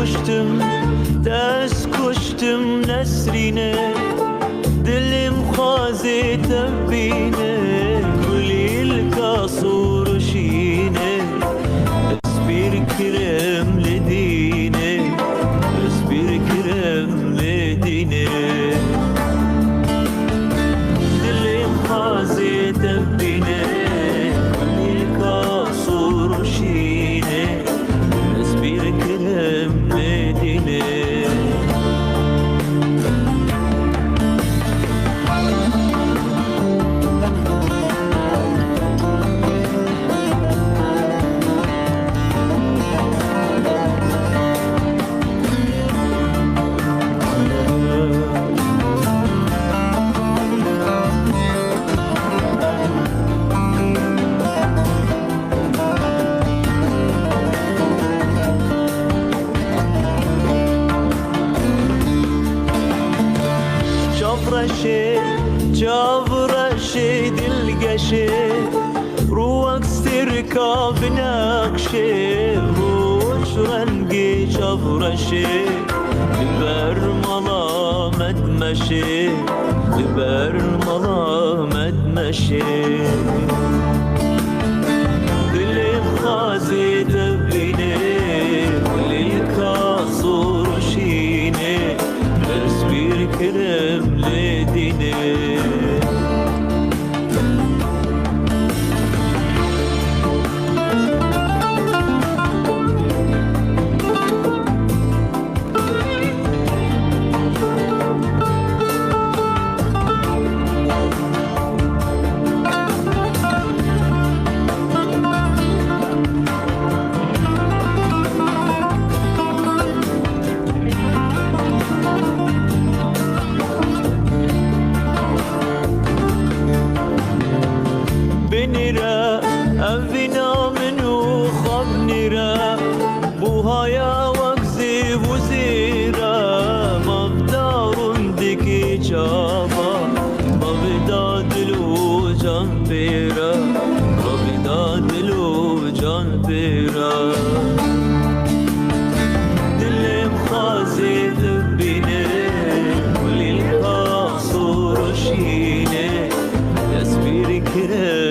dest kuştum nesrine, dilim xwazi tebine, kulil kasur şine, esbir kirem ledine, esbir kirem ledine, dilim xwazi tebine, kulil kasur şine, esbir kirem ledine. جافرشي دلقشي روك استركاب نقشي روش رنقي جافرشي برملا مدمشي برملا مدمشي دلي خازي دبيني وللكاسور شيني بس بيركرم لديني بنرا أفنا منو خب نرا بوهايا وكزي وزيرا مبدار دكي جابا مبدادلو جنبيرا مبدادلو جنبيرا دلم خازي ذبيني وللكاسور شيني يسبير كرا